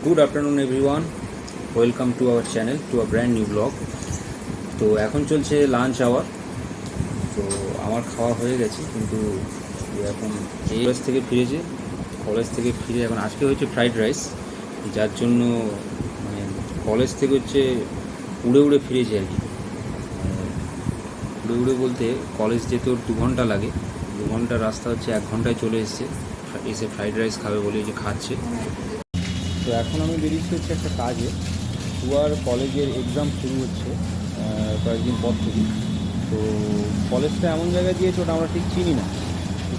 Good afternoon everyone, welcome to our channel, to a brand new blog. তো এখন চলছে lunch hour. তো আমার খাওয়া হয়ে গেছে, কিন্তু এখন কলেজ থেকে ফিরেছে। কলেজ থেকে ফিরে এখন আজকে হচ্ছে ফ্রাইড রাইস, যার জন্য মানে কলেজ থেকে হচ্ছে উড়ে উড়ে ফিরেছে আর কি। উড়ে উড়ে বলতে কলেজ যেতে ওর 2 ঘন্টা লাগে, 2 ঘন্টার রাস্তা হচ্ছে 1 ঘন্টায় চলে এসে ফ্রাইড রাইস খাবে বলে যে খাচ্ছে। তো এখন আমি বেরিয়েছি হচ্ছে একটা কাজে। টুয়ার কলেজের এক্সাম শুরু হচ্ছে কয়েকদিন পর থেকে। তো কলেজটা এমন জায়গায় দিয়েছে, ওটা আমরা ঠিক চিনি না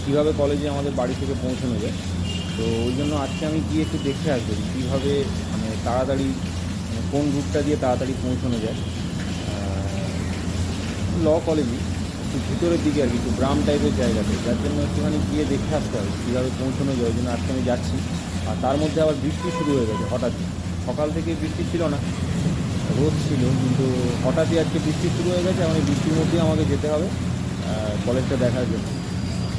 কীভাবে কলেজে আমাদের বাড়ি থেকে পৌঁছানো যায়। তো ওই জন্য আজকে আমি গিয়ে একটু দেখে আসবো কীভাবে মানে তাড়াতাড়ি কোন রুটটা দিয়ে তাড়াতাড়ি পৌঁছানো যায়। ল কলেজই একটু ভিতরের দিকে আর কি, একটু গ্রাম টাইপের জায়গাতে, যার জন্য একটুখানি গিয়ে দেখে আসতে হবে কীভাবে পৌঁছানো যায়। ওই জন্য আজকে আমি যাচ্ছি। আর তার মধ্যে আবার বৃষ্টি শুরু হয়ে গেছে হঠাৎ। সকাল থেকে বৃষ্টি ছিল না, রোদ ছিল, কিন্তু হঠাৎই আজকে বৃষ্টি শুরু হয়ে গেছে। এখন এই বৃষ্টির মধ্যেই আমাকে যেতে হবে কলেজটা দেখার জন্য।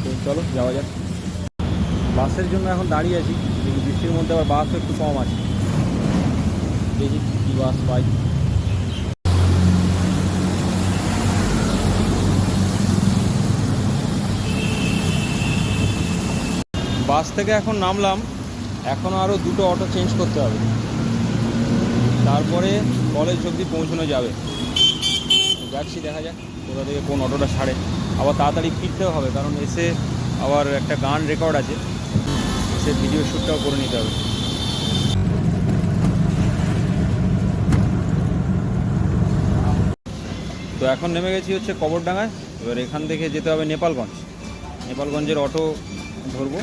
তো চলো যাওয়া যাক। বাসের জন্য এখন দাঁড়িয়ে আছি, কিন্তু বৃষ্টির মধ্যে আবার বাসও একটু কম আছে। দেখি কী বাস পাই। বাস থেকে এখন নামলাম, এখনও আরও 2টো অটো চেঞ্জ করতে হবে, তারপরে কলেজ অবধি পৌঁছানো যাবে। যাচ্ছি, দেখা যাক কোথা থেকে কোন অটোটা ছাড়ে। আবার তাড়াতাড়ি ফিরতেও হবে, কারণ এসে আবার একটা গান রেকর্ড আছে, এসে ভিডিও শ্যুটটাও করে নিতে হবে। তো এখন নেমে গেছি হচ্ছে কবরডাঙ্গায়। এবার এখান থেকে যেতে হবে নেপালগঞ্জ। নেপালগঞ্জের অটো ধরবো,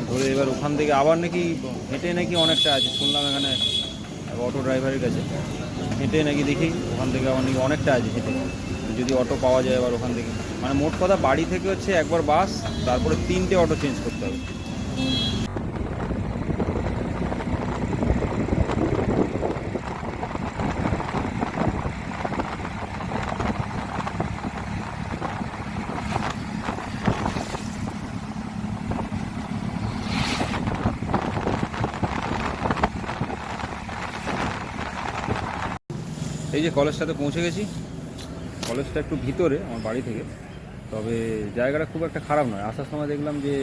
ধরে এবার ওখান থেকে আবার নাকি হেঁটে নাকি অনেকটা আছে শুনলাম এখানে অটো ড্রাইভারের কাছে। হেঁটে নাকি দেখি ওখান থেকে আবার নাকি অনেকটা আছে হেঁটে, যদি অটো পাওয়া যায় আবার ওখান থেকে। মানে মোট কথা বাড়ি থেকে হচ্ছে একবার বাস, তারপরে 3টে অটো চেঞ্জ করতে হবে। এই যে কলেজটাতে পৌঁছে গেছি। কলেজটা একটু ভিতরে আমার বাড়ি থেকে, তবে জায়গাটা খুব একটা খারাপ নয়। আসার সময় দেখলাম যে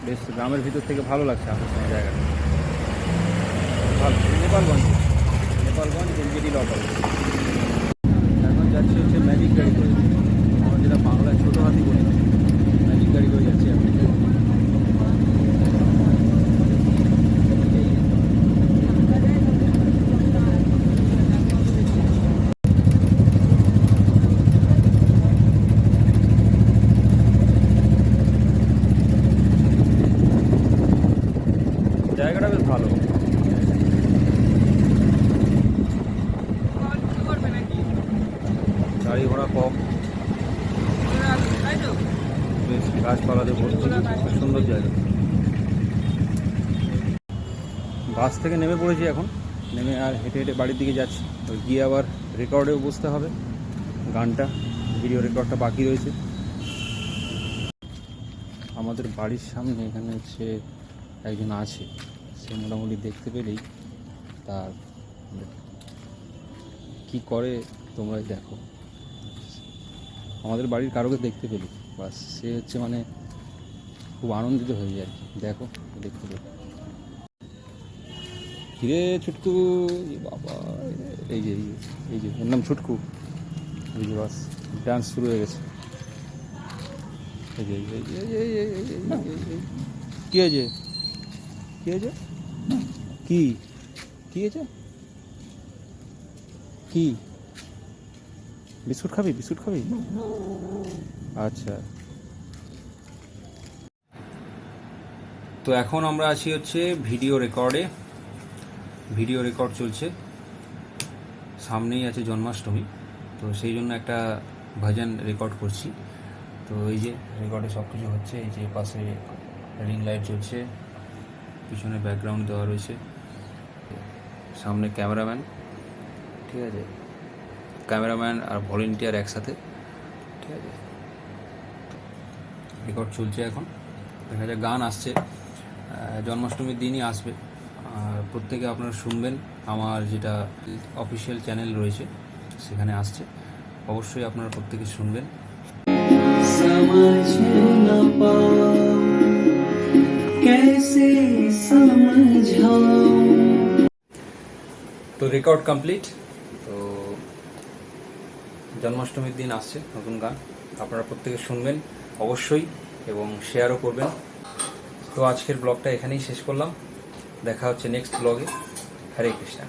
বেশ গ্রামের ভিতর থেকে ভালো লাগছে আসার সময় জায়গাটা ভালো। Nepalganj, Nepalganj NZD law college. এখন যাচ্ছি হচ্ছে ম্যাজিক গাড়ি করে, আমরা যেটা বাংলায় ছোটো হাতি বলি, ম্যাজিক গাড়ি করে যাচ্ছি এখন। জায়গাটা বেশ ভালো, গাড়ি ঘোড়া কম, বেশ গাছপালাতে ভর্তি, খুব সুন্দর জায়গা। বাস থেকে নেমে পড়েছি এখন, নেমে আর হেঁটে হেঁটে বাড়ির দিকে যাচ্ছি। ওই গিয়ে আবার রেকর্ডেও বসতে হবে, গানটা ভিডিও রেকর্ডটা বাকি রয়েছে। আমাদের বাড়ির সামনে এখানে হচ্ছে একজন আছে, সে মোটামুটি দেখতে পেলেই তার কি করে তোমরাই দেখো। আমাদের বাড়ির কারোকে দেখতে পেলি বাস সে হচ্ছে মানে খুব আনন্দিত হয়ে যায় আর কি। দেখো দেখতে পেলে, কিরে ছুটকু, বাবা, এই যে এই যে এর নাম ছুটকু। এই যে বাস ডান্স শুরু হয়ে গেছে। এই যে কী হয়েছে, কী হয়েছে, কী কী হয়েছে, কি বিস্কুট খাবি, বিস্কুট খাবি? আচ্ছা। তো এখন আমরা আছি হচ্ছে ভিডিও রেকর্ডে, ভিডিও রেকর্ড চলছে। সামনেই আছে জন্মাষ্টমী, তো সেই জন্য একটা ভজন রেকর্ড করছি। তো এই যে রেকর্ডে সব কিছু হচ্ছে। এই যে পাশে রিং লাইট চলছে, পিছনে ব্যাকগ্রাউন্ড দেওয়া রয়েছে, সামনে ক্যামেরাম্যান, ঠিক আছে, ক্যামেরাম্যান আর ভলেন্টিয়ার একসাথে, ঠিক আছে। রেকর্ড চলছে এখন, দেখা যায় গান আসছে, জন্মাষ্টমীর দিনই আসবে। আর প্রত্যেকে আপনারা শুনবেন, আমার যেটা অফিসিয়াল চ্যানেল রয়েছে সেখানে আসছে, অবশ্যই আপনারা প্রত্যেকে শুনবেন। समझ न पाओ कैसे समझाओ। তো রেকর্ড কমপ্লিট। তো জন্মাষ্টমীর দিন আসছে নতুন গান, আপনারা প্রত্যেকে শুনবেন অবশ্যই এবং শেয়ারও করবেন। তো আজকের ব্লগটা এখানেই শেষ করলাম, দেখা হচ্ছে নেক্সট ব্লগে। হরে কৃষ্ণা।